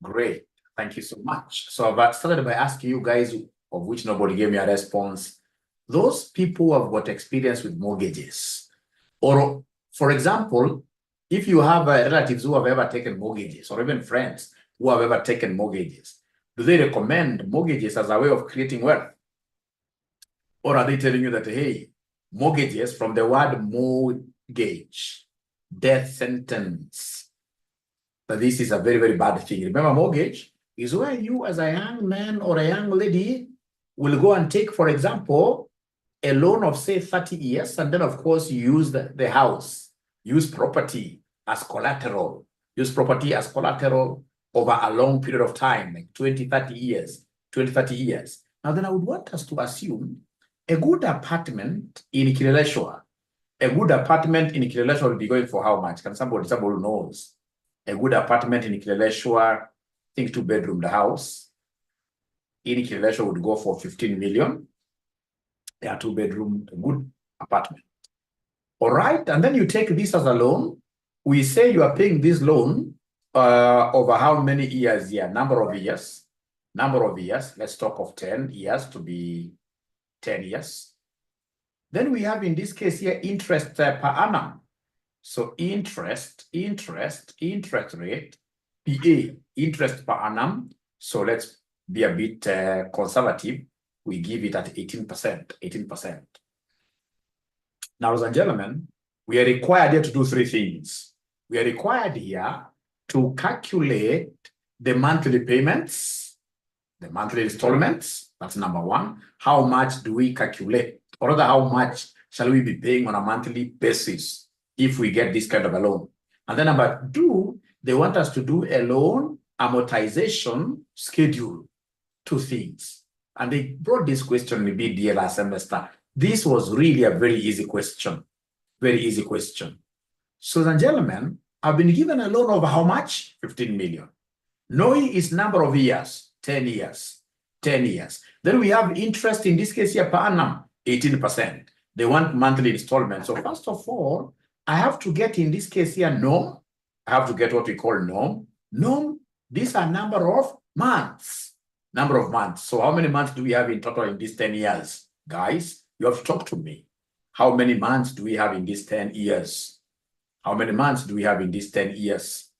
Great. Thank you so much. So I've started by asking you guys, of which nobody gave me a response. Those people who have got experience with mortgages, or for example, if you have relatives who have ever taken mortgages, or even friends who have ever taken mortgages, do they recommend mortgages as a way of creating wealth? Or are they telling you that, hey, mortgages, from the word mortgage, death sentence, that this is a very, very bad thing? Remember, mortgage is where you, as a young man or a young lady, will go and take, for example, a loan of, say, 30 years, and then, of course, you use the house, use property as collateral, over a long period of time, like 20, 30 years, 20, 30 years. Now, then I would want us to assume a good apartment in Kileleshwa, will be going for how much? Can somebody knows? A good apartment in Kileleshwa, I think 2-bedroom the house, in Kileleshwa would go for 15 million. They are 2-bedroom, a good apartment. All right, and then you take this as a loan. We say you are paying this loan over how many years here? Number of years. Let's talk of 10 years to be 10 years. Then we have, in this case here, interest per annum. So interest rate, PA, interest per annum. So let's be a bit conservative. We give it at 18%. Now, ladies and gentlemen, we are required here to do three things. We are required here to calculate the monthly payments, the monthly installments. That's number one. How much do we calculate? Or rather, how much shall we be paying on a monthly basis if we get this kind of a loan? And then number two, they want us to do a loan amortization schedule. Two things. And they brought this question in BDA last semester. This was really a very easy question. Very easy question. So, ladies and gentlemen, I've been given a loan of how much? 15 million. Knowing its number of years, 10 years. Then we have interest, in this case here, per annum, 18%. They want monthly installments. So first of all, I have to get, in this case here, norm. I have to get what we call norm. Norm, these are number of months. So how many months do we have in total in these 10 years? Guys, you have to talk to me. How many months do we have in these 10 years? How many months do we have in these 10 years?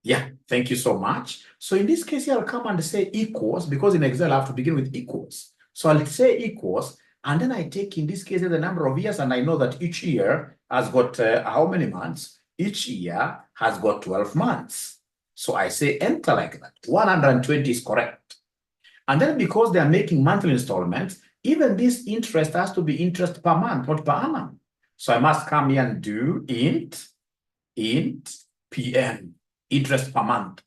Yeah, thank you so much. So in this case, I'll come and say equals, because in Excel, I have to begin with equals. So I'll say equals, and then I take, in this case, the number of years, and I know that each year has got how many months? Each year has got 12 months. So I say enter like that. 120 is correct. And then because they are making monthly installments, even this interest has to be interest per month, not per annum. So I must come here and do int PM, interest per month.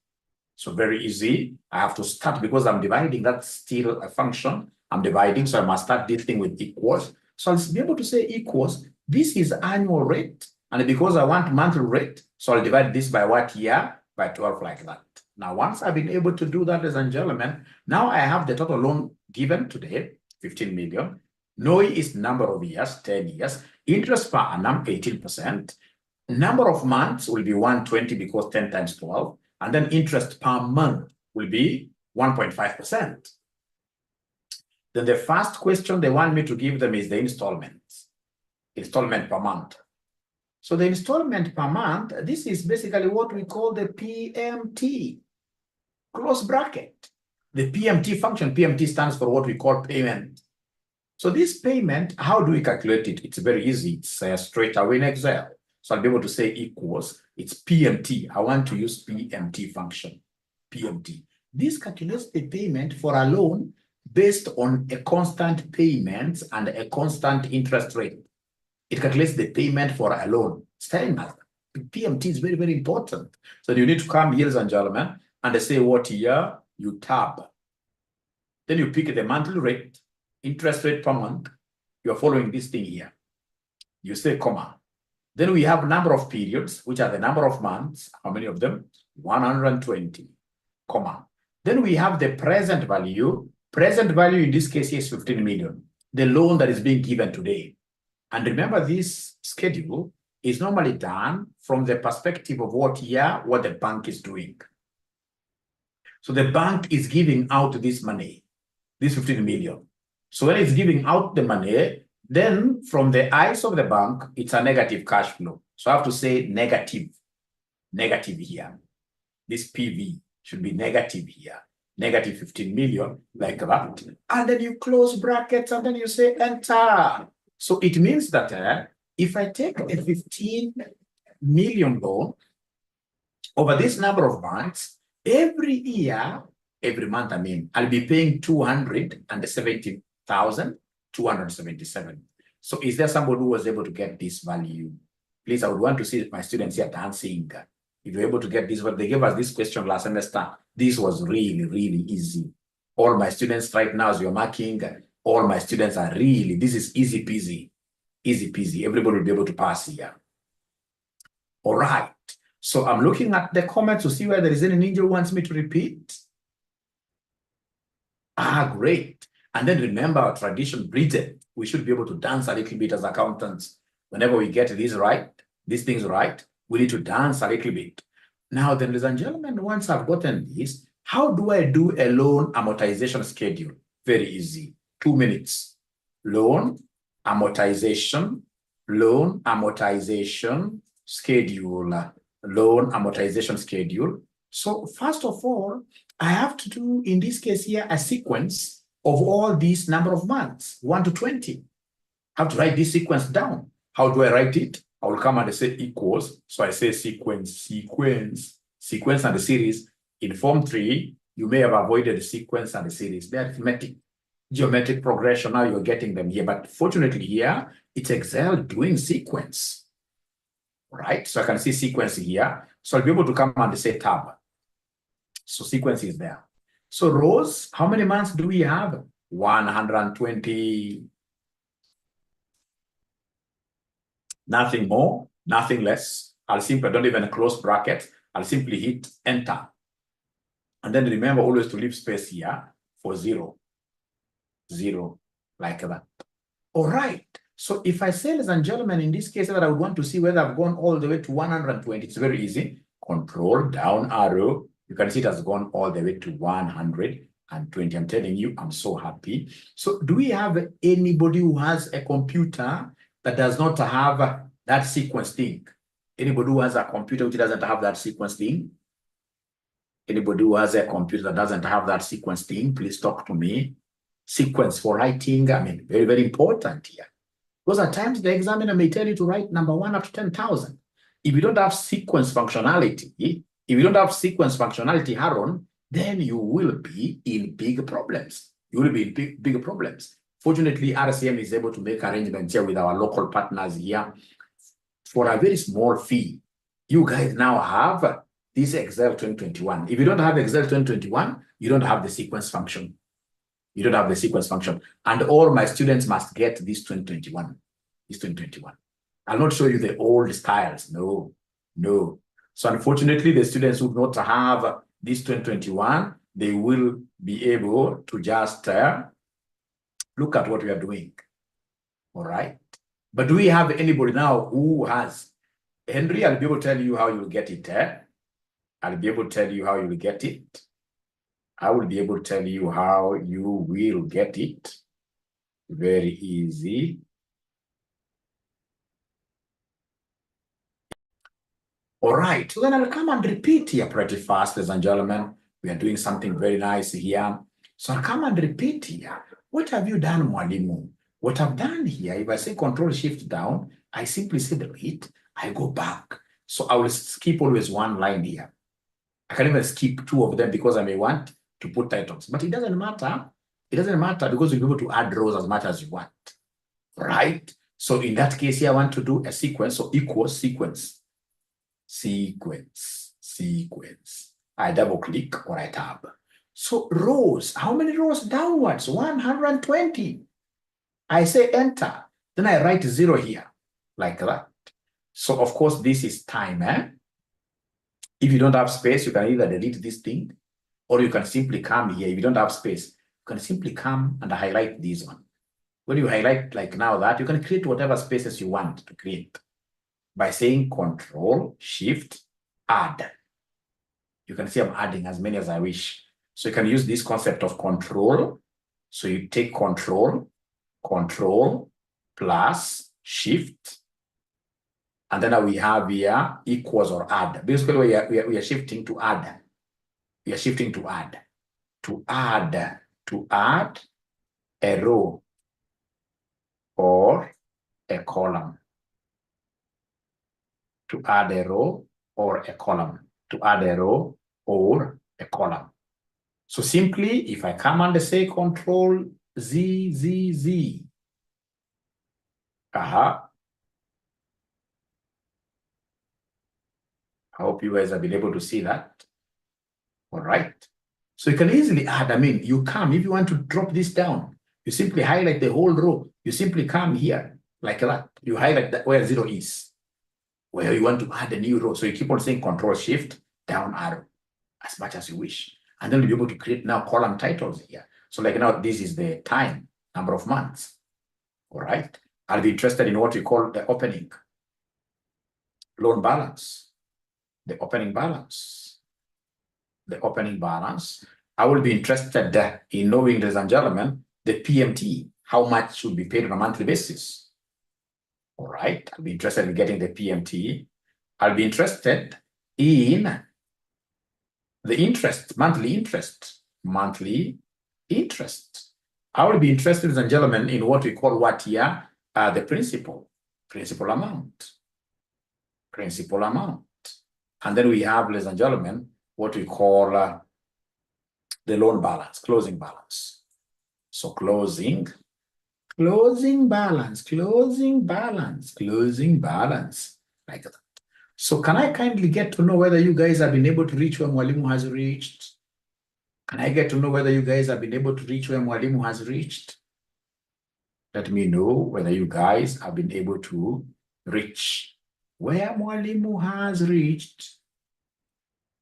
So very easy. I have to start, because I'm dividing, that's still a function. I'm dividing, so I must start this thing with equals. So I'll be able to say equals, this is annual rate. And because I want monthly rate, so I'll divide this by what year? By 12 like that. Now, once I've been able to do that, ladies and gentlemen, now I have the total loan given today, 15 million. NOI is number of years, 10 years. Interest per annum, 18%. Number of months will be 120, because 10 times 12. And then interest per month will be 1.5%. Then the first question they want me to give them is the installment per month. So the installment per month, this is basically what we call the PMT, close bracket. The PMT function, PMT stands for what we call payment. So this payment, how do we calculate it? It's very easy. It's straight away in Excel. So I'll be able to say equals, it's PMT. I want to use PMT function, PMT. This calculates the payment for a loan based on a constant payment and a constant interest rate. It calculates the payment for a loan. It's telling us PMT is very, very important. So you need to come here, ladies and gentlemen, and they say what year you tab. Then you pick the monthly rate, interest rate per month. You're following this thing here. You say comma. Then we have number of periods, which are the number of months. How many of them? 120, comma. Then we have the present value. Present value in this case is 15 million. The loan that is being given today. And remember this schedule, is normally done from the perspective of what the bank is doing. So the bank is giving out this money, this 15 million. So when it's giving out the money, then from the eyes of the bank, it's a negative cash flow. So I have to say negative here. This PV should be negative here. Negative 15 million, like that. And then you close brackets and then you say enter. So it means that if I take a 15 million loan over this number of months, every year, every month, I'll be paying 270,277. So is there somebody who was able to get this value? Please, I would want to see my students here dancing. If you're able to get this, but they gave us this question last semester. This was really, really easy. All my students right now, as you're marking, all my students are really, this is easy peasy. Easy peasy. Everybody will be able to pass here. All right. So I'm looking at the comments to see whether there is any ninja who wants me to repeat. Great. And then remember our tradition breeded. We should be able to dance a little bit as accountants. Whenever we get these things right, we need to dance a little bit. Now then, ladies and gentlemen, once I've gotten this, how do I do a loan amortization schedule? Very easy. 2 minutes. Loan amortization schedule. Loan amortization schedule. So first of all, I have to do, in this case here, a sequence of all these number of months, 1 to 20. I have to write this sequence down. How do I write it? I will come and say equals. So I say sequence, and the series. In Form 3, you may have avoided the sequence and the series. They're arithmetic, geometric progression. Now you're getting them here. But fortunately here, it's Excel doing sequence. Right? So I can see sequence here. So I'll be able to come and say tab. So sequence is there. So rows, how many months do we have? 120. Nothing more, nothing less. I don't even close brackets. I'll simply hit enter. And then remember always to leave space here for 0. 0, like that. All right. So if I say, ladies and gentlemen, in this case, that I would want to see whether I've gone all the way to 120, it's very easy. Control down arrow. You can see it has gone all the way to 120. I'm telling you, I'm so happy. So do we have anybody who has a computer that does not have that sequence thing? Anybody who has a computer which doesn't have that sequence thing? Anybody who has a computer that doesn't have that sequence thing, please talk to me. Sequence for writing, very, very important here. Because at times the examiner may tell you to write number 1 up to 10,000. If you don't have sequence functionality, Aaron, then you will be in big problems. You will be in big problems. Fortunately, RCM is able to make arrangements here with our local partners here for a very small fee. You guys now have this Excel 2021. If you don't have Excel 2021, you don't have the sequence function. You don't have the sequence function. And all my students must get this 2021. This 2021. I'll not show you the old styles. No. So unfortunately, the students who do not have this 2021, they will be able to just look at what we are doing. All right. But do we have anybody now who has? Henry, I'll be able to tell you how you'll get it. I'll be able to tell you how you'll get it. I will be able to tell you how you will get it. Very easy. All right, so then I'll come and repeat here pretty fast, ladies and gentlemen. We are doing something very nice here. So I'll come and repeat here. What have you done, Mwalimu? What I've done here, if I say Control-Shift down, I simply say delete, I go back. So I will skip always one line here. I can even skip 2 of them because I may want to put titles. But it doesn't matter. It doesn't matter because you'll be able to add rows as much as you want. Right? So in that case here, I want to do a sequence. So equals sequence. Sequence. I double click or I tab. So rows, how many rows downwards? 120. I say enter. Then I write 0 here, like that. So of course, this is time. If you don't have space, you can either delete this thing, or you can simply come here. If you don't have space, you can simply come and highlight this one. When you highlight like now that, you can create whatever spaces you want to create. by saying Control, Shift, Add. You can see I'm adding as many as I wish. So you can use this concept of control. So you take Control plus Shift, and then we have here equals or add. Basically, we are shifting to add. We are shifting to add. To add a row or a column. To add a row or a column. To add a row or a column. So simply, if I come and say Control Z. I hope you guys have been able to see that. All right. So you can easily add, you come, if you want to drop this down, you simply highlight the whole row. You simply come here like that. You highlight that where 0 is, where you want to add a new row. So you keep on saying Control Shift, down arrow, as much as you wish. And then you'll be able to create now column titles here. So like now, this is the time, number of months. All right. I'll be interested in what we call the opening loan balance, the opening balance. The opening balance. I will be interested in knowing, ladies and gentlemen, the PMT, how much should be paid on a monthly basis. All right. I'll be interested in getting the PMT. I'll be interested in the interest, monthly interest. I will be interested, ladies and gentlemen, in what we call what here? The principal amount. And then we have, ladies and gentlemen, what we call the loan balance, closing balance. So closing balance, like that. So can I kindly get to know whether you guys have been able to reach where Mwalimu has reached? Can I get to know whether you guys have been able to reach where Mwalimu has reached? Let me know whether you guys have been able to reach where Mwalimu has reached.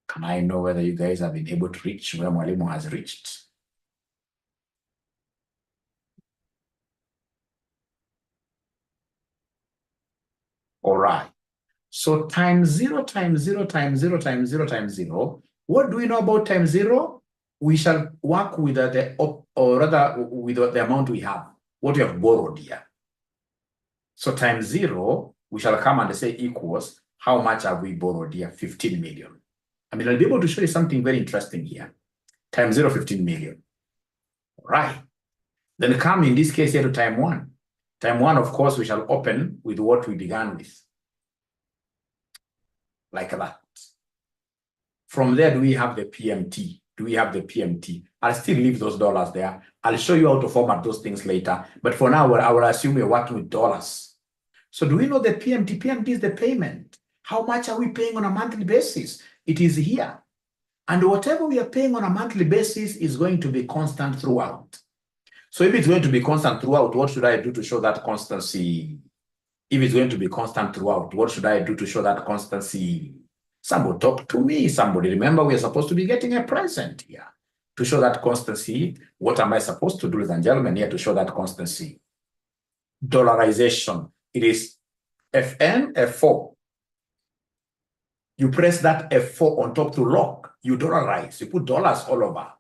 Can I know whether you guys have been able to reach where Mwalimu has reached? All right. So times 0 times 0 times 0 times 0 times 0. What do we know about times 0? We shall work with the amount we have, what we have borrowed here. So times 0, we shall come and say equals, how much have we borrowed here? 15 million. I'll be able to show you something very interesting here. Times 0, 15 million. All right. Then come in this case here to time 1. Time 1, of course, we shall open with what we began with. Like that. From there, do we have the PMT? I'll still leave those dollars there. I'll show you how to format those things later. But for now, I will assume we're working with dollars. So do we know the PMT? PMT is the payment. How much are we paying on a monthly basis? It is here. And whatever we are paying on a monthly basis is going to be constant throughout. So if it's going to be constant throughout, what should I do to show that constancy? If it's going to be constant throughout, what should I do to show that constancy? Somebody talk to me. Somebody, remember, we are supposed to be getting a present here. To show that constancy, what am I supposed to do, ladies and gentlemen, here to show that constancy? Dollarization. It is FN, F4. You press that F4 on top to lock. You dollarize. You put dollars all over.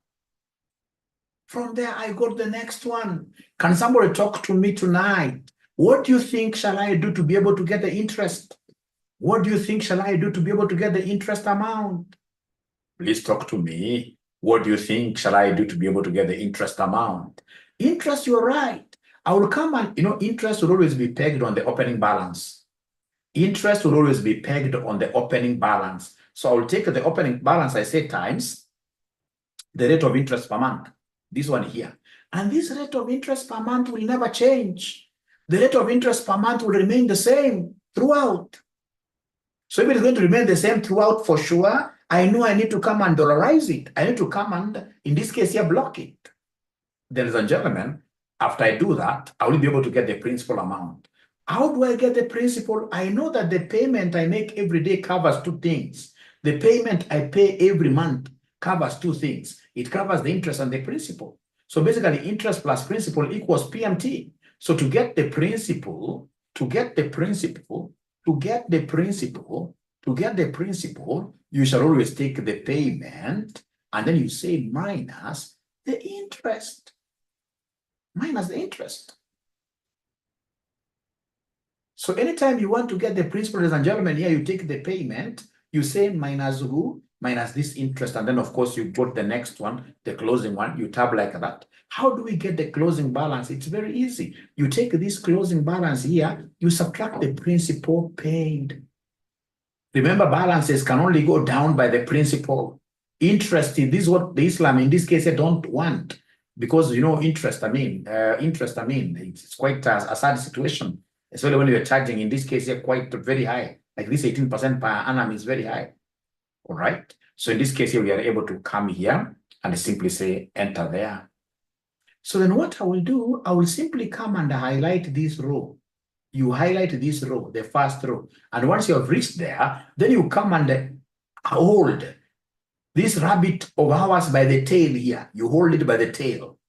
From there, I got the next one. Can somebody talk to me tonight? What do you think shall I do to be able to get the interest? What do you think shall I do to be able to get the interest amount? Please talk to me. What do you think shall I do to be able to get the interest amount? Interest, you're right. I will come and, interest will always be pegged on the opening balance. Interest will always be pegged on the opening balance. So I will take the opening balance, I say, times the rate of interest per month. This one here. And this rate of interest per month will never change. The rate of interest per month will remain the same throughout. So if it is going to remain the same throughout for sure, I know I need to come and dollarize it. I need to come and, in this case here, block it. Ladies and gentlemen, after I do that, I will be able to get the principal amount. How do I get the principal? I know that the payment I make every day covers two things. The payment I pay every month covers two things. It covers the interest and the principal. So basically, interest plus principal equals PMT. So to get the principal, to get the principal, you shall always take the payment, and then you say minus the interest. Minus the interest. So anytime you want to get the principal, ladies and gentlemen, here you take the payment, you say minus who? Minus this interest, and then of course you put the next one, the closing one, you tab like that. How do we get the closing balance? It's very easy. You take this closing balance here, you subtract the principal paid. Remember, balances can only go down by the principal. Interest, this is what the Islam in this case I don't want, because you know interest, it's quite a sad situation, especially when you're charging in this case here quite very high, like this 18% per annum is very high. All right, so in this case here we are able to come here and simply say enter there. So then what I will do, I will simply come and highlight this row. You highlight this row, the first row, and once you have reached there, then you come and hold this rabbit of ours by the tail here. You hold it by the tail.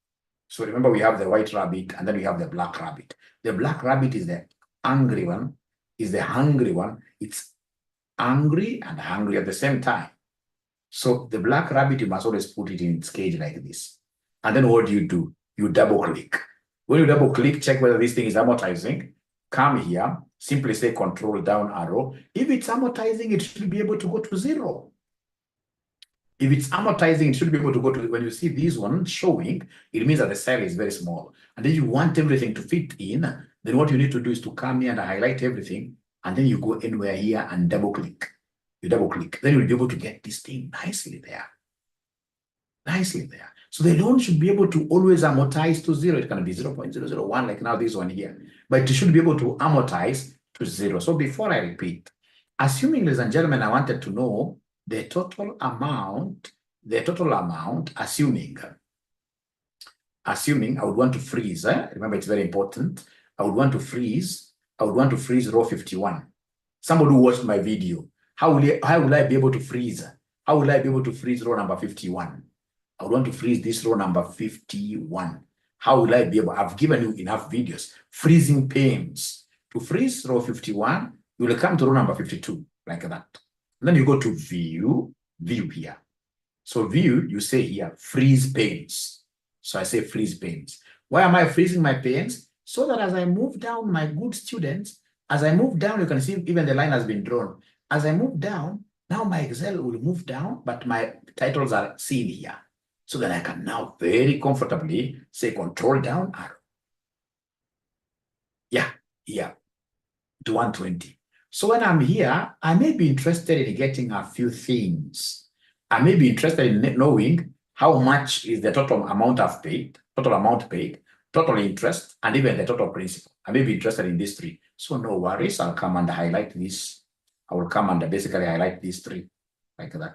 So remember, we have the white rabbit and then we have the black rabbit. The black rabbit is the angry one, is the hungry one. It's angry and hungry at the same time. So the black rabbit, you must always put it in its cage like this. And then what do? You double click. When you double click, check whether this thing is amortizing. Come here, simply say control down arrow. If it's amortizing, it should be able to go to 0. If it's amortizing, it should be able to go to, when you see this one showing, it means that the cell is very small. And then you want everything to fit in, then what you need to do is to come here and highlight everything, and then you go anywhere here and double click. You double click, then you'll be able to get this thing nicely there. Nicely there. So the loan should be able to always amortize to 0. It can be 0.001, like now this one here. But it should be able to amortize to 0. So before I repeat, assuming, ladies and gentlemen, I wanted to know the total amount, assuming I would want to freeze, remember it's very important, I would want to freeze row 51. Somebody who watched my video, how will I be able to freeze? How will I be able to freeze row number 51? I would want to freeze this row number 51. How will I be able? I've given you enough videos. Freezing panes. To freeze row 51, you will come to row number 52, like that. And then you go to view here. So view, you say here, freeze panes. So I say freeze panes. Why am I freezing my panes? So that as I move down, my good students, as I move down, you can see even the line has been drawn. As I move down, now my Excel will move down, but my titles are seen here. So that I can now very comfortably say control down arrow. Yeah, to 120. So when I'm here, I may be interested in getting a few things. I may be interested in knowing how much is the total amount I've paid, total interest, and even the total principal. I may be interested in these 3. So no worries, I'll come and highlight this. I will come and basically highlight these 3, like that.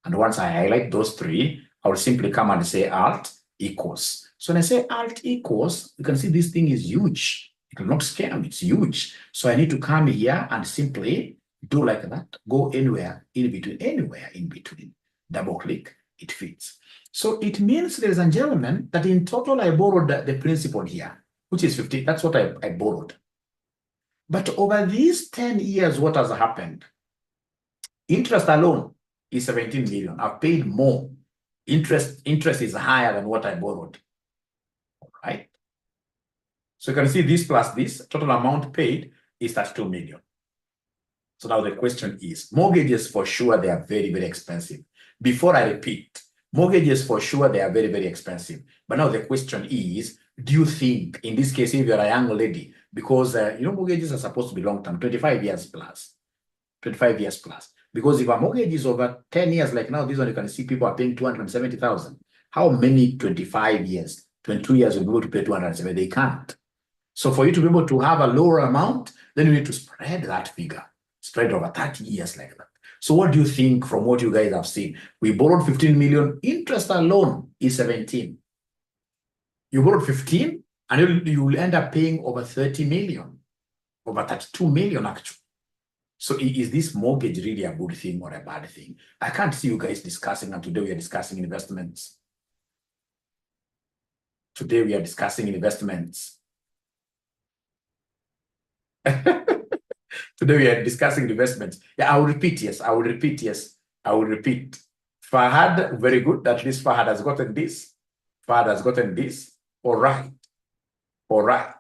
And once I highlight those 3, I will simply come and say alt equals. So when I say alt equals, you can see this thing is huge. It will not scare me, it's huge. So I need to come here and simply do like that, go anywhere in between, double click, it fits. So it means, ladies and gentlemen, that in total I borrowed the principal here, which is 50. That's what I borrowed. But over these 10 years, what has happened? Interest alone is 17 million. I've paid more. Interest is higher than what I borrowed. All right. So you can see this plus this, total amount paid is 32 million. So now the question is, mortgages for sure, they are very, very expensive. Before I repeat, mortgages for sure, they are very, very expensive. But now the question is, do you think, in this case, if you're a young lady, because mortgages are supposed to be long-term, 25 years plus. Because if a mortgage is over 10 years, like now, this one, you can see people are paying 270,000. How many 25 years, 22 years will be able to pay 270? They can't. So for you to be able to have a lower amount, then you need to spread that figure, spread over 30 years like that. So what do you think from what you guys have seen? We borrowed 15 million, interest alone is 17. You borrowed 15, and you will end up paying over 30 million, over 32 million actually. So is this mortgage really a good thing or a bad thing? I can't see you guys discussing, and today we are discussing investments. Today we are discussing investments. Today we are discussing investments. Yeah, I will repeat, yes. I will repeat, yes. I will repeat. Fahad, very good. At least Fahad has gotten this. Fahad has gotten this. All right. All right.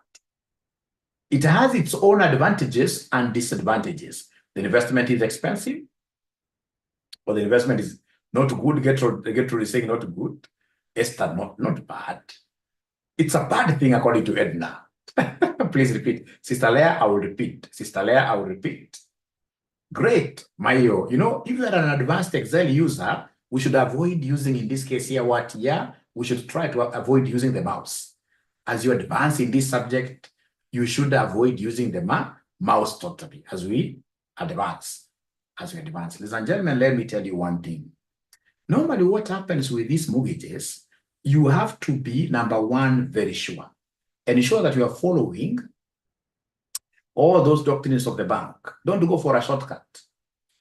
It has its own advantages and disadvantages. The investment is expensive, or the investment is not good. Get to saying not good. Esther, not bad. It's a bad thing according to Edna. Please repeat. Sister Leah, I will repeat. Sister Leah, I will repeat. Great, Mayo. You know, if you are an advanced Excel user, we should avoid using, in this case here, what? Yeah, we should try to avoid using the mouse. As you advance in this subject, you should avoid using the mouse totally as we advance. Ladies and gentlemen, let me tell you one thing. Normally, what happens with these mortgages, you have to be, number one, very sure. And ensure that you are following all those doctrines of the bank. Don't go for a shortcut.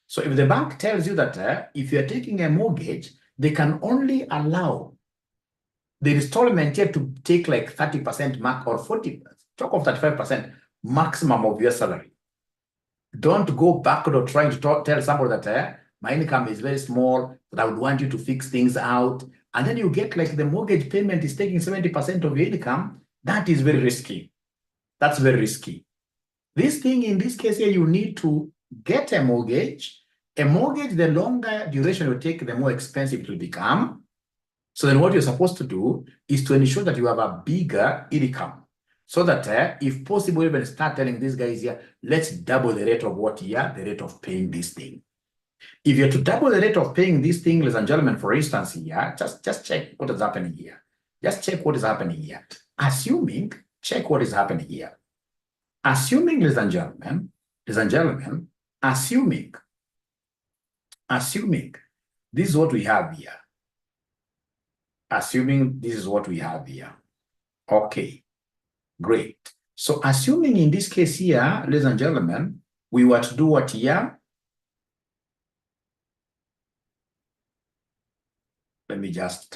So if the bank tells you that if you're taking a mortgage, they can only allow the installment yet to take like 30% mark or 40%, talk of 35% maximum of your salary. Don't go backward or trying to tell somebody that my income is very small, but I would want you to fix things out. And then you get like the mortgage payment is taking 70% of your income. That is very risky. That's very risky. This thing, in this case here, you need to get a mortgage. A mortgage, the longer duration you take, the more expensive it will become. So then what you're supposed to do is to ensure that you have a bigger income. So that if possible, even start telling these guys here, let's double the rate of what here, the rate of paying this thing. If you're to double the rate of paying this thing, ladies and gentlemen, for instance here, just check what is happening here. Just check what is happening here. Assuming, check what is happening here. Assuming, ladies and gentlemen, assuming, this is what we have here. Assuming this is what we have here. Okay, great. So assuming in this case here, ladies and gentlemen, we were to do what here? Let me just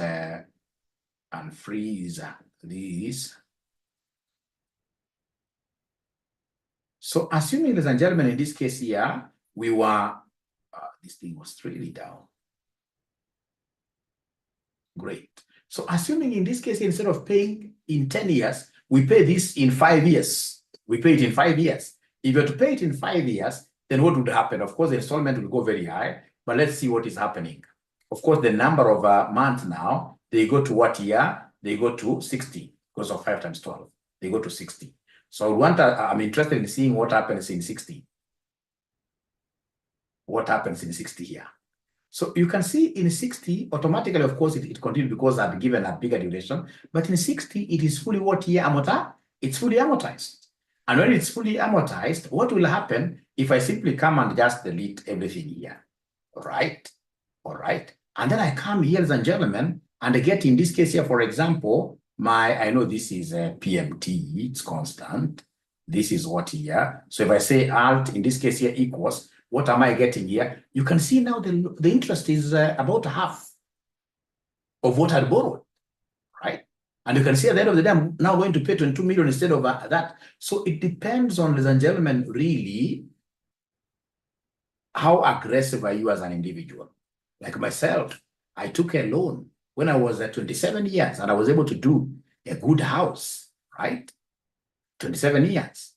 unfreeze these. So assuming, ladies and gentlemen, in this case here, we were, this thing was really down. Great. So assuming in this case, instead of paying in 10 years, we pay this in 5 years. We pay it in 5 years. If you were to pay it in 5 years, then what would happen? Of course, the installment will go very high, but let's see what is happening. Of course, the number of months now, they go to what year? They go to 60 because of 5 times 12. They go to 60. So I'm interested in seeing what happens in 60. What happens in 60 here? So you can see in 60, automatically, of course, it continues because I've given a bigger duration. But in 60, it is fully what year amortized? It's fully amortized. And when it's fully amortized, what will happen if I simply come and just delete everything here? All right. All right. And then I come here, ladies and gentlemen, and I get in this case here, for example, I know this is a PMT, it's constant. This is what here. So if I say alt, in this case here, equals, what am I getting here? You can see now the interest is about half of what I borrowed, right? And you can see at the end of the day, I'm now going to pay 22 million instead of that. So it depends on, ladies and gentlemen, really, how aggressive are you as an individual? Like myself, I took a loan when I was at 27 years and I was able to do a good house, right? 27 years,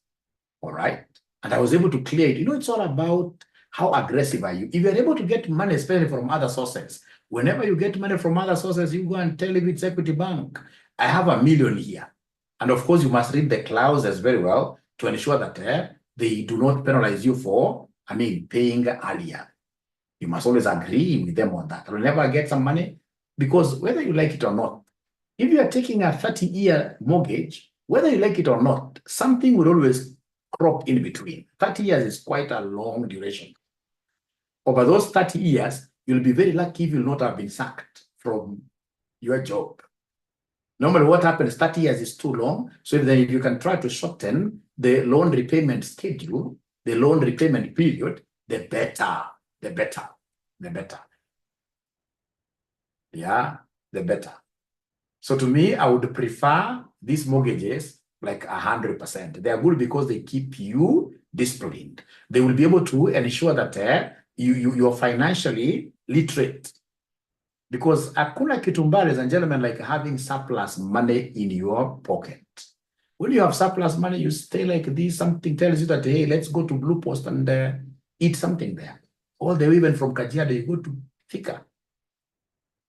all right? And I was able to clear it. You know, it's all about how aggressive are you. If you're able to get money, especially from other sources, whenever you get money from other sources, you go and tell if it's Equity Bank, I have $1 million here. And of course, you must read the clauses very well to ensure that they do not penalize you for, paying earlier. You must always agree with them on that. Whenever I get some money, because whether you like it or not, if you are taking a 30-year mortgage, whether you like it or not, something will always crop in between. 30 years is quite a long duration. Over those 30 years, you'll be very lucky if you'll not have been sacked from your job. Normally, what happens, 30 years is too long. So if you can try to shorten the loan repayment schedule, the loan repayment period, the better. Yeah, the better. So to me, I would prefer these mortgages like 100%. They are good because they keep you disciplined. They will be able to ensure that you're financially literate. Because hakuna kitu mbaya, ladies and gentlemen, like having surplus money in your pocket. When you have surplus money, you stay like this, something tells you that, hey, let's go to Blue Post and eat something there. All the way even from Kajiado, you go to Thika.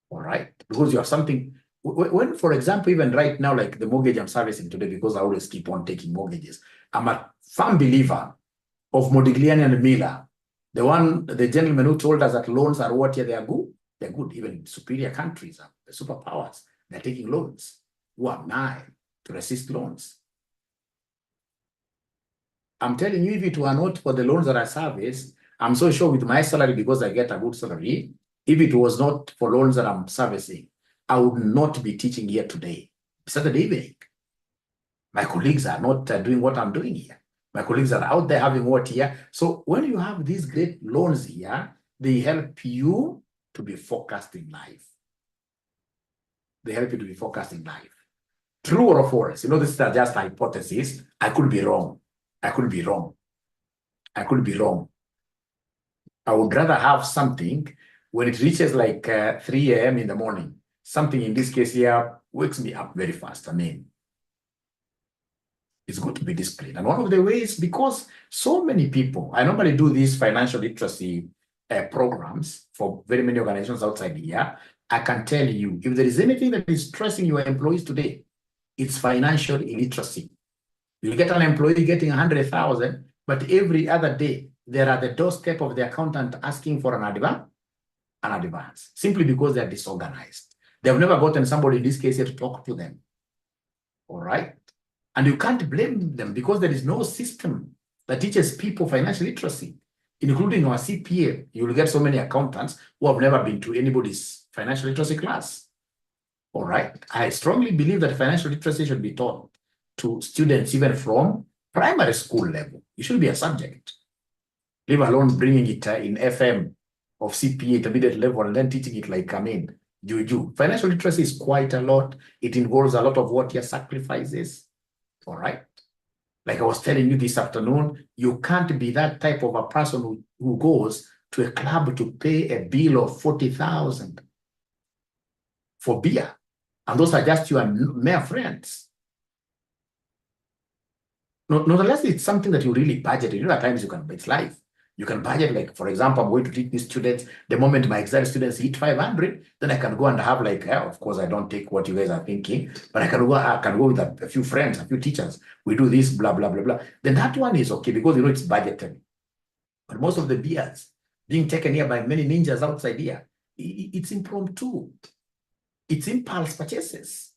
All right? Because you have something. When, for example, even right now, like the mortgage I'm servicing today, because I always keep on taking mortgages, I'm a firm believer of Modigliani and Miller. The gentleman who told us that loans are what? Yeah, they are good. They're good. Even superior countries, the superpowers, they're taking loans. Who am I to resist loans? I'm telling you, if it were not for the loans that I service, I'm so sure with my salary, because I get a good salary, if it was not for loans that I'm servicing, I would not be teaching here today. Saturday evening. My colleagues are not doing what I'm doing here. My colleagues are out there having what here. So when you have these great loans here, they help you to be focused in life. They help you to be focused in life. True or false? You know, this is just a hypothesis. I could be wrong. I could be wrong. I could be wrong. I would rather have something when it reaches like 3 a.m. in the morning. Something in this case here wakes me up very fast. I mean, it's good to be disciplined. And one of the ways, because so many people, I normally do these financial literacy programs for very many organizations outside here. I can tell you, if there is anything that is stressing your employees today, it's financial illiteracy. You get an employee getting 100,000, but every other day, they're at the doorstep of the accountant asking for an advance, simply because they're disorganized. They've never gotten somebody in this case here to talk to them. All right? And you can't blame them, because there is no system that teaches people financial literacy, including our CPA. You will get so many accountants who have never been to anybody's financial literacy class. All right. I strongly believe that financial literacy should be taught to students even from primary school level. It should be a subject, leave alone bringing it in FM of CPA intermediate level and then teaching it like, juju. Financial literacy is quite a lot. It involves a lot of what your sacrifices. All right. Like I was telling you this afternoon, you can't be that type of a person who goes to a club to pay a bill of 40,000 for beer. And those are just your mere friends. Not unless it's something that you really budget. You know, at times you can, it's life. You can budget, like, for example, I'm going to teach these students. The moment my Excel students hit 500, then I can go and have like, of course, I don't take what you guys are thinking, but I can go with a few friends, a few teachers. We do this, blah, blah, blah, blah. Then that one is okay, because, you know, it's budgeted. But most of the beers being taken here by many ninjas outside here, it's impromptu. It's impulse purchases.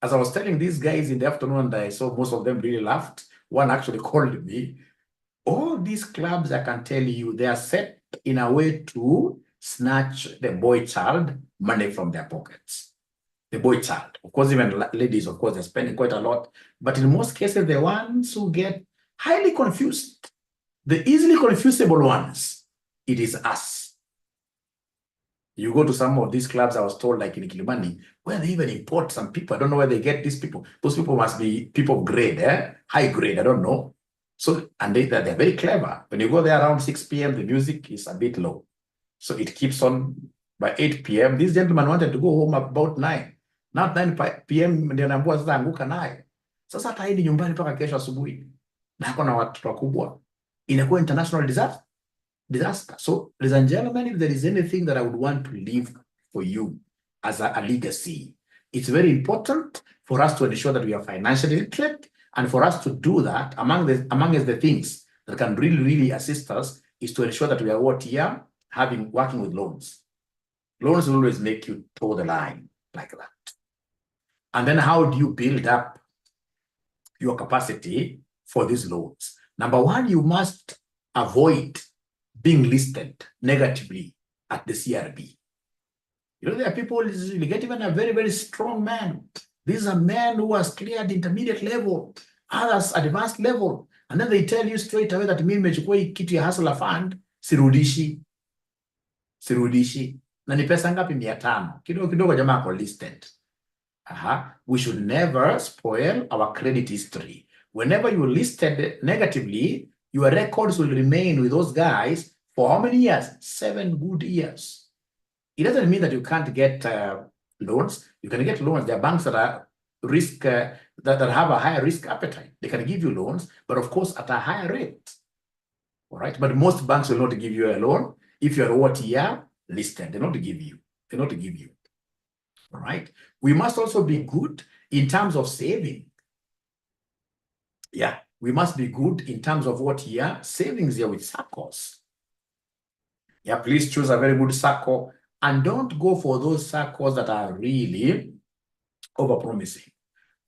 As I was telling these guys in the afternoon, and I saw most of them really laughed. One actually called me. All these clubs, I can tell you, they are set in a way to snatch the boy child money from their pockets. The boy child. Of course, even ladies, of course, they're spending quite a lot. But in most cases, the ones who get highly confused, the easily confusable ones, it is us. You go to some of these clubs, I was told, like in Kilimani, where they even import some people. I don't know where they get these people. Those people must be people of grade, high grade, I don't know. So, and they're very clever. When you go there around 6 p.m., the music is a bit low. So it keeps on by 8 p.m. This gentleman wanted to go home about 9. Not 9 p.m. ndio naambua sasa anguka naye. Sasa hata hidi nyumbani mpaka kesho asubuhi. Na hako na watu wakubwa. Inakuwa international disaster. So, ladies and gentlemen, if there is anything that I would want to leave for you as a legacy, it's very important for us to ensure that we are financially literate. And for us to do that, among the things that can really, really assist us is to ensure that we are working with loans. Loans will always make you toe the line like that. And then how do you build up your capacity for these loans? Number one, you must avoid being listed negatively at the CRB. You know, there are people, you get even a very, very strong man. These are men who has cleared intermediate level, others advanced level. And then they tell you straight away that mimi nimechukua hii kitu ya hustler fund, sirudishi. Na ni pesa ngapi 500. Kidogo jamaa ako listed. We should never spoil our credit history. Whenever you're listed negatively, your records will remain with those guys for how many years? 7 good years. It doesn't mean that you can't get loans. You can get loans. There are banks that are that have a higher risk appetite. They can give you loans, but of course at a higher rate. All right. But most banks will not give you a loan if you're what year listed. They're not to give you. They're not to give you. All right. We must also be good in terms of saving. Yeah, we must be good in terms of what year savings here with circles. Yeah, please choose a very good circle and don't go for those circles that are really overpromising.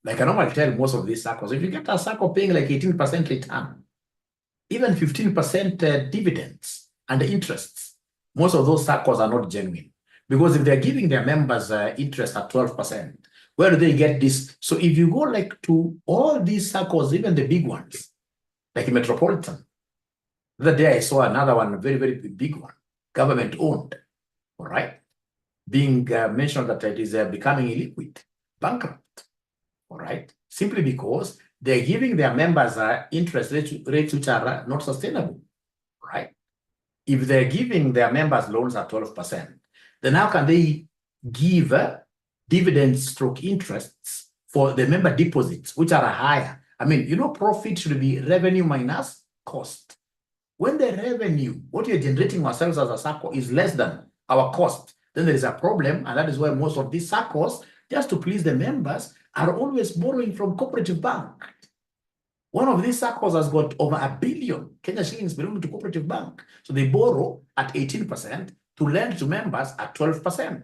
Like I normally tell most of these circles, if you get a circle paying like 18% return, even 15% dividends and interests, most of those circles are not genuine. Because if they're giving their members interest at 12%, where do they get this? So if you go like to all these circles, even the big ones, like in Metropolitan, the other day I saw another one, a very, very big one, government owned, all right, being mentioned that it is becoming illiquid, bankrupt, all right, simply because they're giving their members interest rates which are not sustainable, right? If they're giving their members loans at 12%, then how can they give dividends stroke interests for the member deposits, which are higher? I mean, you know, profit should be revenue minus cost. When the revenue, what you're generating ourselves as a circle is less than our cost, then there is a problem. And that is why most of these circles, just to please the members, are always borrowing from cooperative bank. One of these circles has got over 1 billion Kenya shillings belonging to cooperative bank. So they borrow at 18% to lend to members at 12%.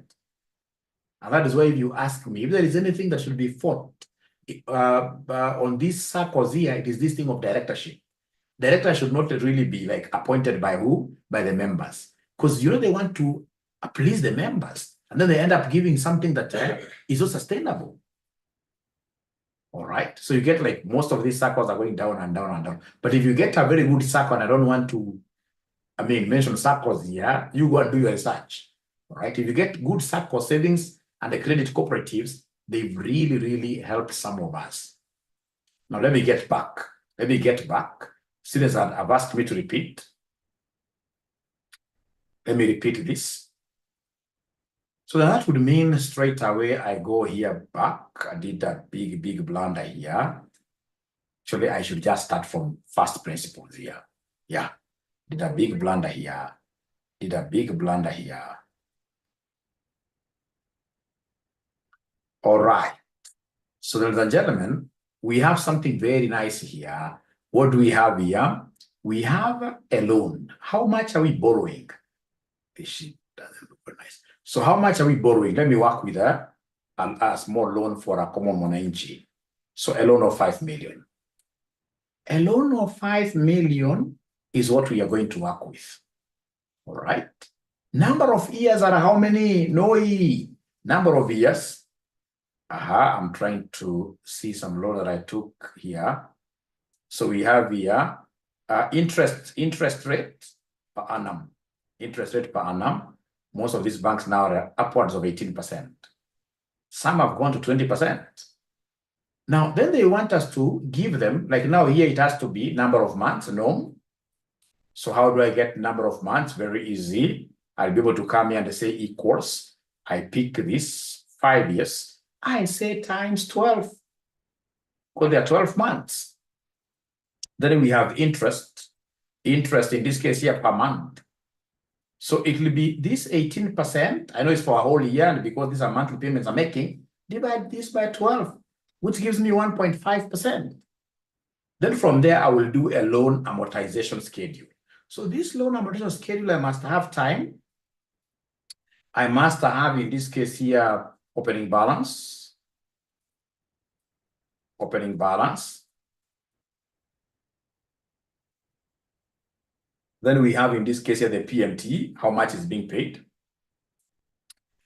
And that is why if you ask me, if there is anything that should be fought on these circles here, it is this thing of directorship. Director should not really be like appointed by who? By the members. Because you know they want to please the members. And then they end up giving something that is not sustainable. All right. So you get like most of these circles are going down and down and down. But if you get a very good circle, and I don't want to, mention circles here, you go and do your research. All right. If you get good circle savings and the credit cooperatives, they've really, really helped some of us. Now let me get back. Students have asked me to repeat. Let me repeat this. So that would mean straight away I go here back. I did a big blunder here. Actually, I should just start from first principles here. Yeah, did a big blunder here. All right. So ladies and gentlemen, we have something very nice here. What do we have here? We have a loan. How much are we borrowing? This sheet doesn't look very nice. So how much are we borrowing? Let me work with a small loan for a common mwananchi. So a loan of 5 million. A loan of 5 million is what we are going to work with. All right. Number of years are how many? Number of years. I'm trying to see some loan that I took here. So we have here interest rate per annum. Interest rate per annum. Most of these banks now are upwards of 18%. Some have gone to 20%. Now, then they want us to give them, like now here it has to be number of months, no. So how do I get number of months? Very easy. I'll be able to come here and say equals. I pick this 5 years. I say times 12. Because there are 12 months. Then we have interest. Interest in this case here per month. So it will be this 18%. I know it's for a whole year, and because these are monthly payments I'm making, divide this by 12, which gives me 1.5%. Then from there, I will do a loan amortization schedule. So this loan amortization schedule, I must have time. I must have, in this case here, opening balance. Then we have, in this case here, the PMT, how much is being paid.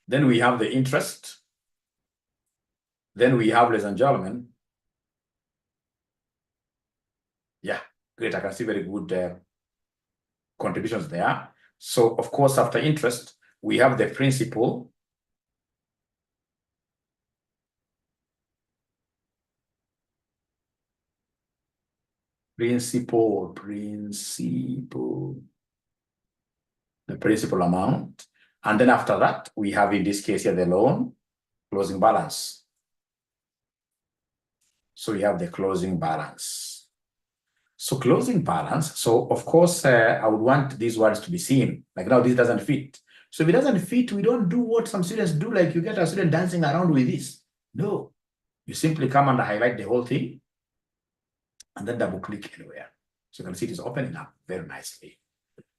Then we have the interest. Then we have, ladies and gentlemen. Yeah, great. I can see very good contributions there. So, of course, after interest, we have the principal. Principal, the principal amount. And then after that, we have in this case here the loan closing balance. So we have the closing balance. So closing balance. So of course, I would want these words to be seen. Like now, this doesn't fit. So if it doesn't fit, we don't do what some students do, like you get a student dancing around with this. No, you simply come and highlight the whole thing and then double click anywhere. So you can see it is opening up very nicely.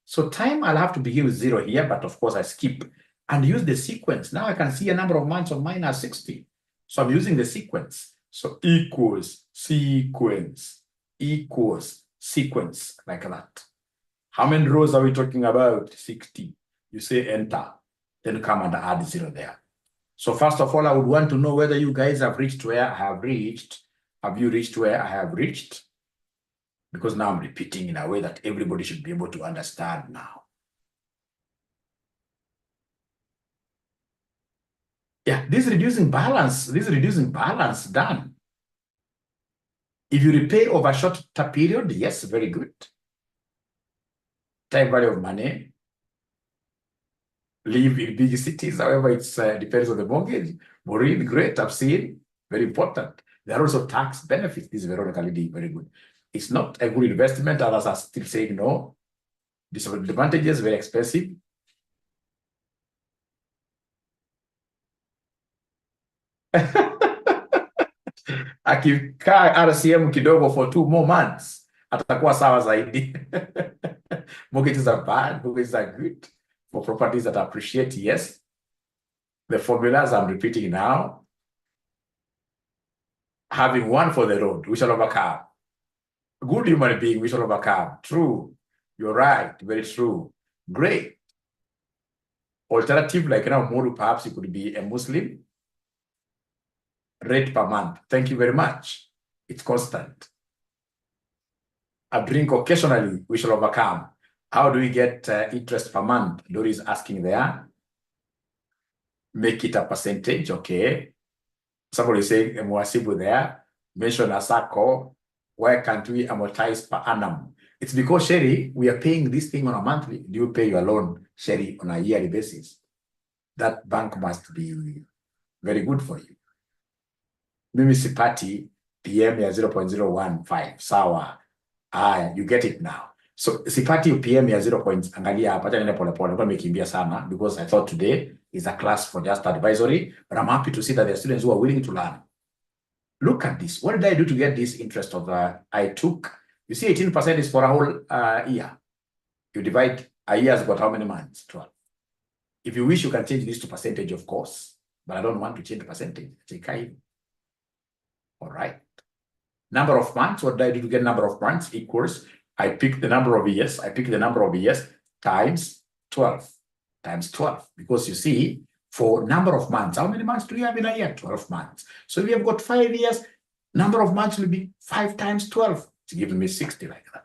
So time, I'll have to begin with 0 here, but of course I skip and use the sequence. Now I can see a number of months of mine are 60. So I'm using the sequence. So equals sequence, equals sequence, like that. How many rows are we talking about? 60. You say enter, then come and add 0 there. So first of all, I would want to know whether you guys have reached where I have reached. Have you reached where I have reached? Because now I'm repeating in a way that everybody should be able to understand now. Yeah, this reducing balance done. If you repay over a shorter period, yes, very good. Time value of money. Live in big cities, however, it depends on the mortgage. Maureen, great, I've seen, very important. There are also tax benefits. This is Veronica leading, very good. It's not a good investment. Others are still saying no. Disadvantages, very expensive. Akikaa RCM kidogo for 2 more months, atakuwa sawa zaidi. Mortgages are bad, mortgages are good. For properties that appreciate, yes. The formulas I'm repeating now. Having one for the road, we shall overcome. Good human being, we shall overcome. True. You're right. Very true. Great. Alternative, like now, Muru, perhaps it could be a Muslim. Rate per month. Thank you very much. It's constant. A drink occasionally, we shall overcome. How do we get interest per month? Lori is asking there. Make it a percentage, okay. Somebody is saying Mwasibu there. Mention a circle. Why can't we amortize per annum? It's because, Sherry, we are paying this thing on a monthly. Do you pay your loan, Sherry, on a yearly basis? That bank must be very good for you. Mimi sipati PM ya 0.015. Sawa. You get it now. So sipati PM ya 0. Angalia hapa tena pole pole kwa nimekimbia sana because I thought today is a class for just advisory, but I'm happy to see that there are students who are willing to learn. Look at this. What did I do to get this interest of I took, you see 18% is for a whole year. You divide a year's got how many months? 12. If you wish, you can change this to percentage, of course, but I don't want to change the percentage. All right. Number of months, what did I do to get number of months? Equals, I pick the number of years. I pick the number of years times 12. Times 12. Because you see, for number of months, how many months do we have in a year? 12 months. So we have got 5 years. Number of months will be 5 times 12. It's giving me 60 like that.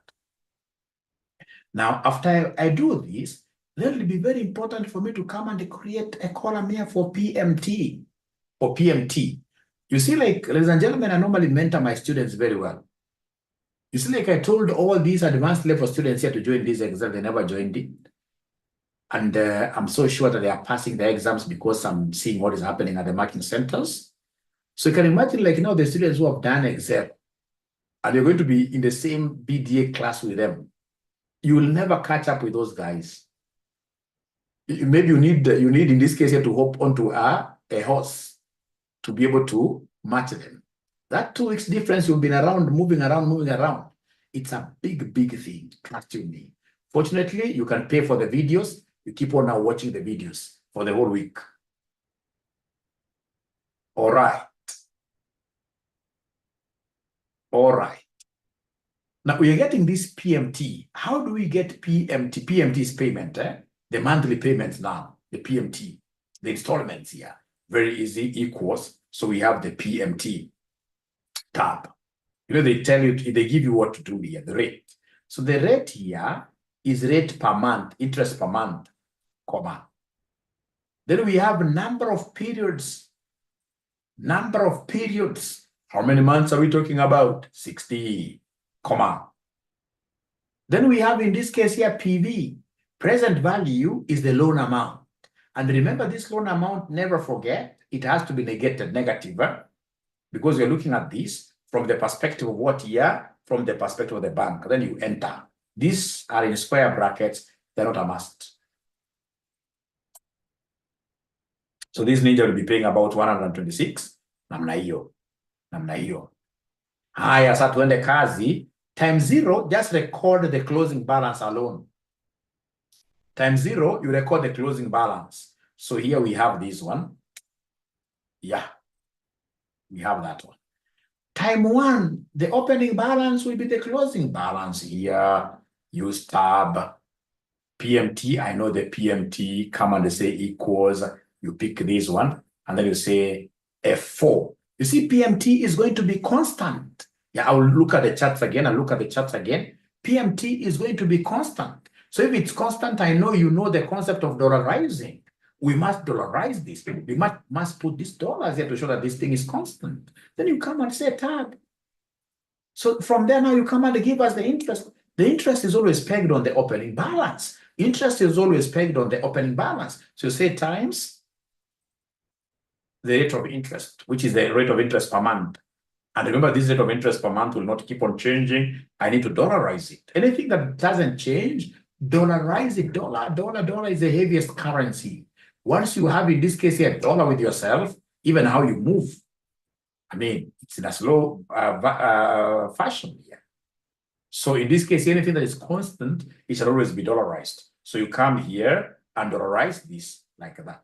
Now, after I do this, then it will be very important for me to come and create a column here for PMT. For PMT. You see, like, ladies and gentlemen, I normally mentor my students very well. You see, like I told all these advanced level students here to join this exam, they never joined it. And I'm so sure that they are passing the exams because I'm seeing what is happening at the marking centers. So you can imagine, like, now the students who have done Excel, and you're going to be in the same BDA class with them. You will never catch up with those guys. Maybe you need in this case here to hop onto a horse to be able to match them. That 2 weeks difference, you've been around, moving around. It's a big, big thing, trust you me. Fortunately, you can pay for the videos. You keep on now watching the videos for the whole week. All right. All right. Now we are getting this PMT. How do we get PMT? PMT is payment, the monthly payments now, the PMT, the installments here. Very easy, equals. So we have the PMT tab. You know, they tell you, they give you what to do here, the rate. So the rate here is rate per month, interest per month, comma. Then we have number of periods. Number of periods. How many months are we talking about? 60, comma. Then we have in this case here PV. Present value is the loan amount. And remember this loan amount, never forget, it has to be negated, negative, because you're looking at this from the perspective of what year? From the perspective of the bank. Then you enter. These are in square brackets, they're not a must. So this ninja will be paying about 126. Namna hiyo. Namna hiyo. Haya, sasa tuende kazi. Time 0, just record the closing balance alone. Time 0, you record the closing balance. So here we have this one. Yeah, we have that one. Time 1, the opening balance will be the closing balance here. Use tab. PMT, I know the PMT, come and say equals. You pick this one, and then you say F4. You see, PMT is going to be constant. Yeah, I will look at the charts again. I'll look at the charts again. PMT is going to be constant. So if it's constant, I know you know the concept of dollarizing. We must dollarize this. We must put these dollars here to show that this thing is constant. Then you come and say tab. So from there now you come and give us the interest. The interest is always pegged on the opening balance. Interest is always pegged on the opening balance. So you say times the rate of interest, which is the rate of interest per month. And remember, this rate of interest per month will not keep on changing. I need to dollarize it. Anything that doesn't change, dollarize it. Dollar is the heaviest currency. Once you have, in this case here, dollar with yourself, even how you move, I mean, it's in a slow fashion here. So in this case, anything that is constant, it shall always be dollarized. So you come here and dollarize this like that.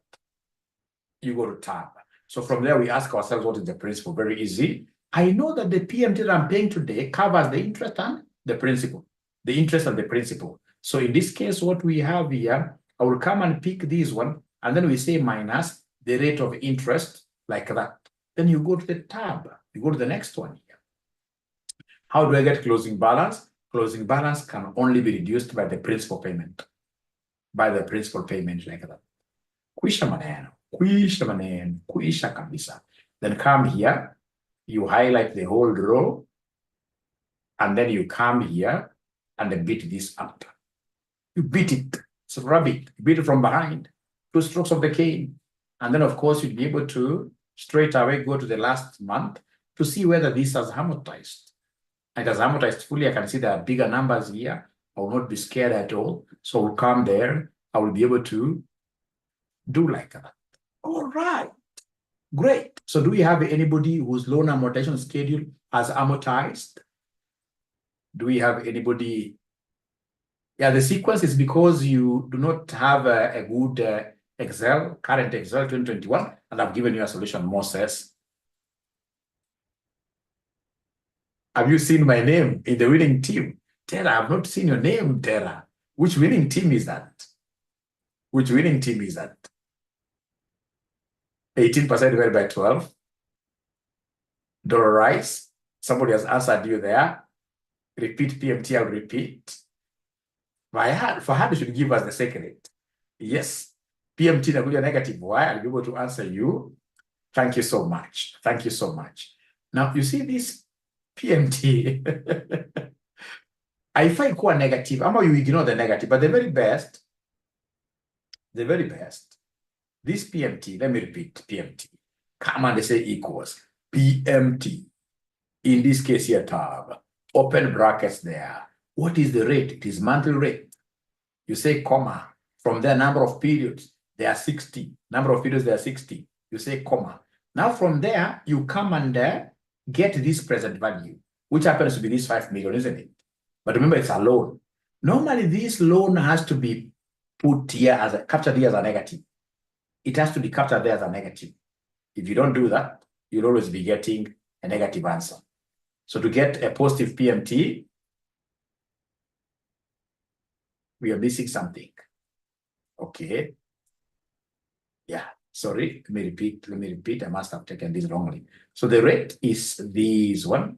You go to tab. So from there, we ask ourselves, what is the principal? Very easy. I know that the PMT that I'm paying today covers the interest and the principal. The interest and the principal. So in this case, what we have here, I will come and pick this one, and then we say minus the rate of interest like that. Then you go to the tab. You go to the next one here. How do I get closing balance? Closing balance can only be reduced by the principal payment. By the principal payment like that. Kuisha maneno. Kuisha maneno. Kuisha kabisa. Then come here. You highlight the whole row. And then you come here and beat this up. You beat it. So rub it. You beat it from behind. 2 strokes of the cane. And then, of course, you'll be able to straight away go to the last month to see whether this has amortized. It has amortized fully. I can see there are bigger numbers here. I will not be scared at all. So we'll come there. I will be able to do like that. All right. Great. So do we have anybody whose loan amortization schedule has amortized? Do we have anybody? Yeah, the sequence is because you do not have a good Excel, current Excel 2021, and I've given you a solution, Moses. Have you seen my name in the winning team? Tara, I've not seen your name, Tara. Which winning team is that? Which winning team is that? 18% divided by 12. Dollarize. Somebody has answered you there. Repeat PMT, I'll repeat. Fahad should give us the secret. Yes. PMT nakuja negative Y. I'll be able to answer you. Thank you so much. Thank you so much. Now, you see this PMT. I find quite negative. How about you ignore the negative? But the very best, this PMT, let me repeat, PMT. Come and say equals PMT. In this case here, tab. Open brackets there. What is the rate? It is monthly rate. You say comma. From there, number of periods, there are 60. Number of periods, there are 60. You say comma. Now from there, you come and get this present value, which happens to be this 5 million, isn't it? But remember, it's a loan. Normally, this loan has to be put here as captured here as a negative. It has to be captured there as a negative. If you don't do that, you'll always be getting a negative answer. So to get a positive PMT, we are missing something. Okay. Yeah, sorry, let me repeat. I must have taken this wrongly. So the rate is this one.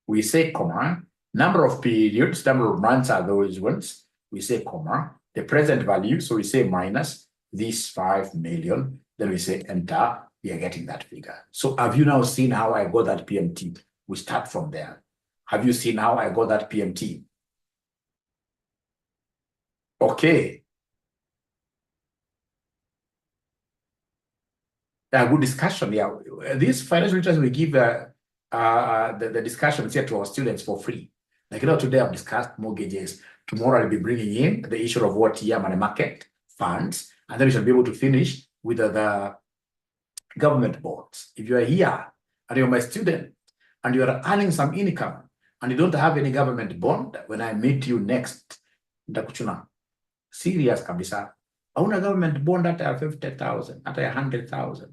We say comma, number of periods, number of months are those ones. We say comma, the present value. So we say minus this 5 million. Then we say enter. We are getting that figure. So have you now seen how I got that PMT? We start from there. Have you seen how I got that PMT? Okay. A good discussion. Yeah, this financial literacy we give the discussions here to our students for free. Like, today I've discussed mortgages. Tomorrow I'll be bringing in the issue of what money market funds, and then we shall be able to finish with the government bonds. If you are here and you're my student and you are earning some income and you don't have any government bond, when I meet you next, ndakuchuna serious kabisa. Hauna government bond hata ya 50,000, hata ya 100,000.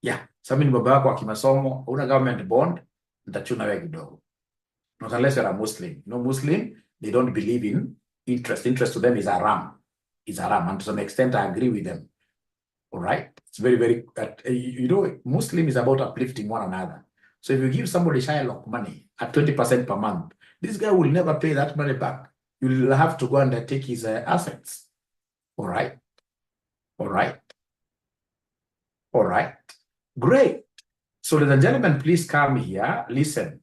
Yeah, sasa ni baba yako wa kimasomo, una government bond, nitachuna wewe kidogo. Not unless you're a Muslim. No Muslim, they don't believe in interest. Interest to them is haram. It's haram. And to some extent, I agree with them. All right? It's very, very, Muslim is about uplifting one another. So if you give somebody Shylock money at 20% per month, this guy will never pay that money back. You'll have to go and take his assets. All right? All right? All right? Great. So, ladies and gentlemen, please come here. Listen.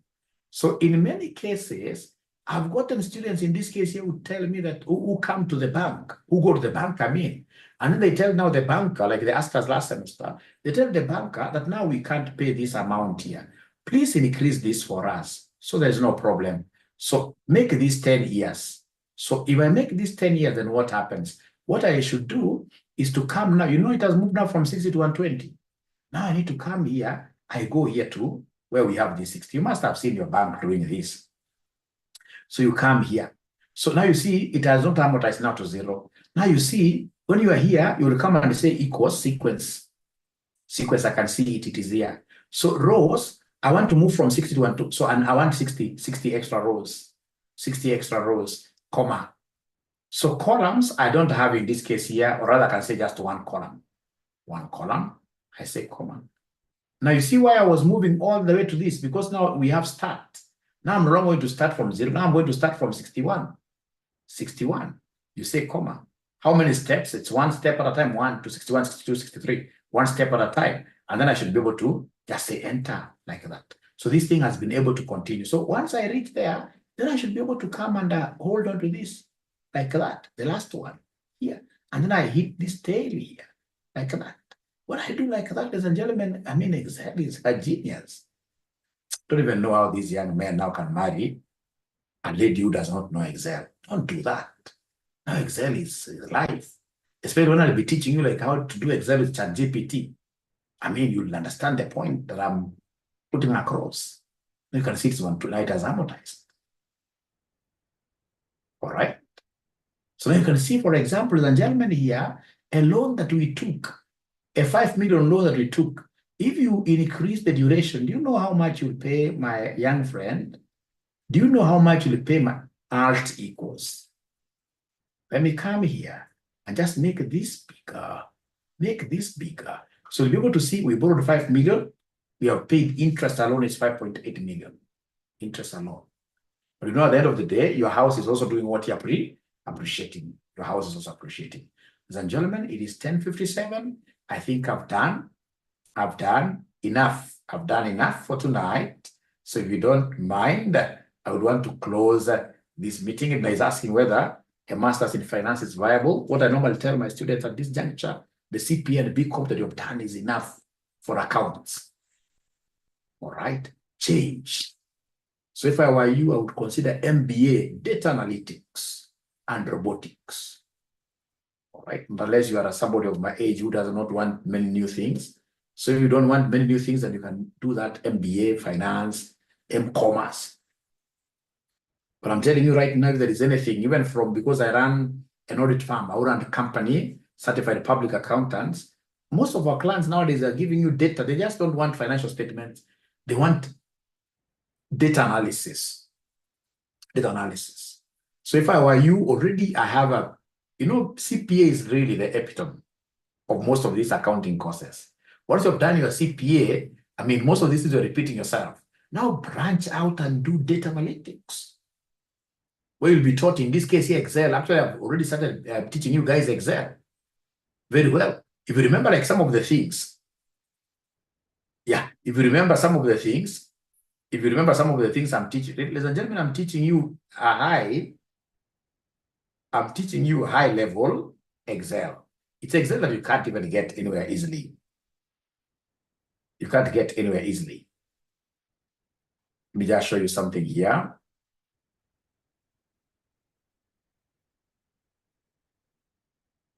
So, in many cases, I've gotten students in this case here who tell me that who come to the bank, who go to the bank, and then they tell now the banker, like they asked us last semester, they tell the banker that now we can't pay this amount here. Please increase this for us. So there's no problem. So make this 10 years. So if I make this 10 years, then what happens? What I should do is to come now. It has moved now from 60 to 120. Now I need to come here. I go here to where we have this 60. You must have seen your bank doing this. So you come here. So now you see it has not amortized now to 0. Now you see when you are here, you will come and say equals sequence. Sequence, I can see it is here. So rows, I want to move from 60 to 1. So and I want 60 extra rows. 60 extra rows, comma. So columns, I don't have in this case here, or rather I can say just one column. One column, I say comma. Now you see why I was moving all the way to this, because now we have start. Now I'm not going to start from 0. Now I'm going to start from 61. 61. You say comma. How many steps? It's one step at a time. 1 to 61, 62, 63. One step at a time. And then I should be able to just say enter like that. So this thing has been able to continue. So once I reach there, then I should be able to come and hold on to this like that. The last one here. And then I hit this tail here like that. When I do like that, ladies and gentlemen, Excel is a genius. Don't even know how these young men now can marry a lady who does not know Excel. Don't do that. Now Excel is life. Especially when I'll be teaching you like how to do Excel with ChatGPT. You'll understand the point that I'm putting across. You can see it's one tonight as amortized. All right. So now you can see, for example, ladies and gentlemen, here, a loan that we took, a 5 million loan that we took. If you increase the duration, do you know how much you'll pay, my young friend? Do you know how much you'll pay my alt equals? Let me come here and just make this bigger. Make this bigger. So you'll be able to see we borrowed 5 million. We have paid interest alone is 5.8 million. Interest alone. But at the end of the day, your house is also doing what you're appreciating. Your house is also appreciating. Ladies and gentlemen, it is 10:57. I think I've done enough. I've done enough for tonight. So if you don't mind, I would want to close this meeting. And is asking whether a master's in finance is viable. What I normally tell my students at this juncture, the CPA and BCom that you've done is enough for accounts. All right, change. So if I were you, I would consider MBA, data analytics and robotics. All right, unless you are somebody of my age who does not want many new things. So if you don't want many new things, then you can do that MBA, finance, M-commerce. But I'm telling you right now, if there is anything, even because I run an audit firm, I run a company, certified public accountants, most of our clients nowadays are giving you data. They just don't want financial statements. They want data analysis. Data analysis. So if I were you, already I have CPA is really the epitome of most of these accounting courses. Once you've done your CPA, most of this is you're repeating yourself. Now branch out and do data analytics. Where you'll be taught, in this case here, Excel. Actually, I've already started teaching you guys Excel. Very well. If you remember like some of the things, if you remember some of the things I'm teaching, ladies and gentlemen, I'm teaching you a high I'm teaching you high level Excel. It's Excel that you can't even get anywhere easily. You can't get anywhere easily. Let me just show you something here.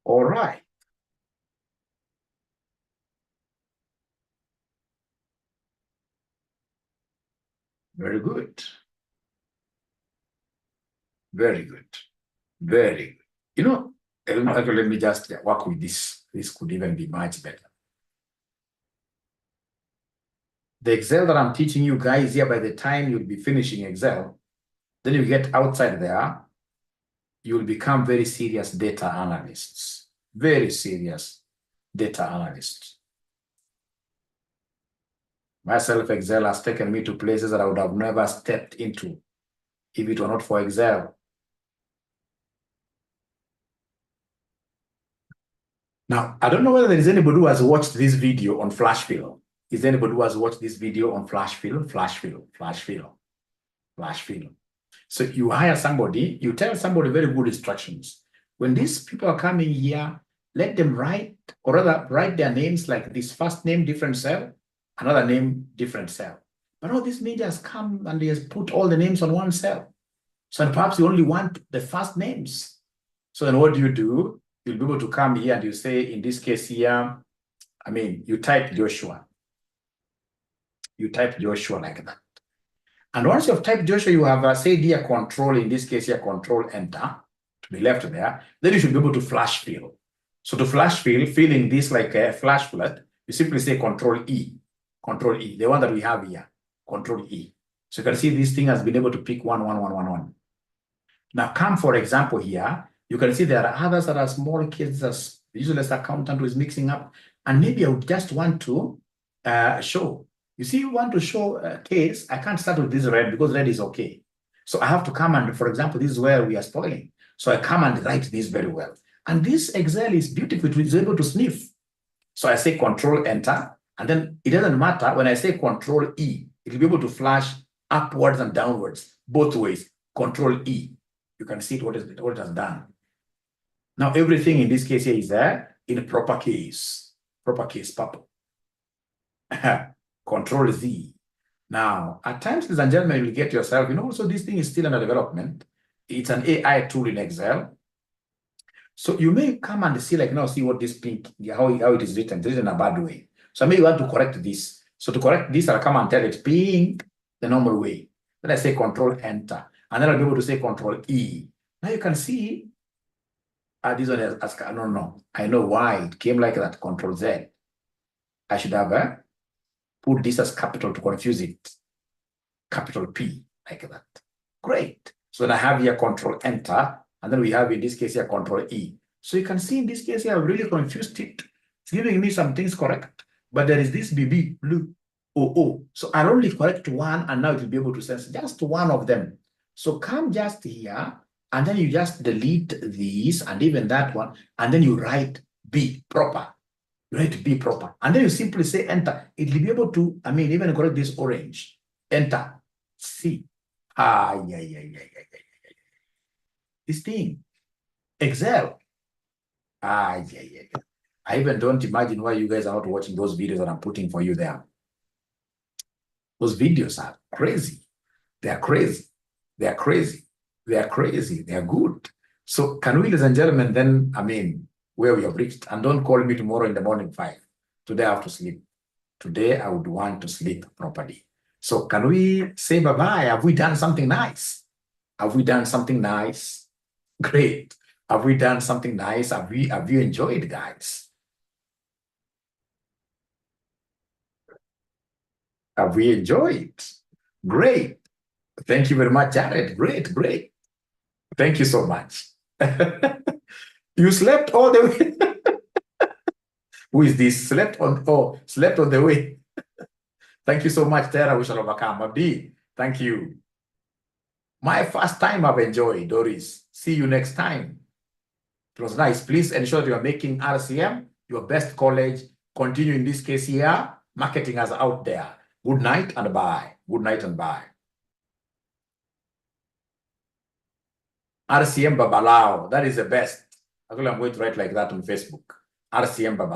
All right. Very good. Very good. Very good. You know, let me just work with this. This could even be much better. The Excel that I'm teaching you guys here, by the time you'll be finishing Excel, then you get outside there, you'll become very serious data analysts. Very serious data analysts. Myself, Excel has taken me to places that I would have never stepped into if it were not for Excel. Now, I don't know whether there is anybody who has watched this video on flash fill. Is there anybody who has watched this video on flash fill? Flash fill, flash fill, flash fill. So you hire somebody, you tell somebody very good instructions. When these people are coming here, let them write, or rather write their names like this: first name, different cell, another name, different cell. But all these ninjas come and they just put all the names on one cell. So perhaps you only want the first names. So then what do? You'll be able to come here and you say, in this case here, you type Joshua. You type Joshua like that. And once you have typed Joshua, you have said here control, in this case here, control enter to be left there. Then you should be able to flash fill. So to flash fill, filling this like a flash flood, you simply say control E, the one that we have here, control E. So you can see this thing has been able to pick 1, 1, 1, 1, 1. Now come, for example, here, you can see there are others that are small kids, as usually as accountant who is mixing up. And maybe I would just want to show. You see, you want to show a case. I can't start with this red because red is okay. So I have to come and, for example, this is where we are spoiling. So I come and write this very well. And this Excel is beautiful. It is able to sniff. So I say control enter. And then it doesn't matter. When I say control E, it will be able to flash upwards and downwards, both ways. Control E. You can see what it has done. Now, everything in this case here is there in proper case. Proper case, purple. Control Z. Now, at times, ladies and gentlemen, you will get yourself, so this thing is still under development. It's an AI tool in Excel. So you may come and see, see what this pink, how it is written. It's written in a bad way. So I may want to correct this. So to correct this, I'll come and tell it pink the normal way. Then I say control enter. And then I'll be able to say control E. Now you can see, this one has asked, no. I know why it came like that, control Z. I should have put this as capital to confuse it. Capital P, like that. Great. So then I have here control enter, and then we have in this case here control E. So you can see in this case here, I've really confused it. It's giving me some things correct, but there is this BB, blue, OO. So I'll only correct one, and now it will be able to sense just one of them. So come just here, and then you just delete these, and even that one, and then you write B, proper. You write B proper. And then you simply say enter. It will be able to, even correct this orange. Enter. C. This thing. Excel. I even don't imagine why you guys are not watching those videos that I'm putting for you there. Those videos are crazy. They are crazy. They are crazy. They are crazy. They are good. So can we, ladies and gentlemen, then, where we have reached, and don't call me tomorrow in the morning 5. Today I have to sleep. Today I would want to sleep properly. So can we say bye-bye? Have we done something nice? Have we done something nice? Great. Have we done something nice? Have you enjoyed, guys? Have we enjoyed? Great. Thank you very much, Jared. Great. Thank you so much. You slept all the way. Who is this? Slept on the way. Thank you so much, Tara. We shall overcome. Abdi, thank you. My first time I've enjoyed, Doris. See you next time. It was nice. Please ensure that you are making RCM your best college. Continue in this case here, marketing us out there. Good night and bye. Good night and bye. RCM Babalao. That is the best. Actually, I'm going to write like that on Facebook. RCM Babalao.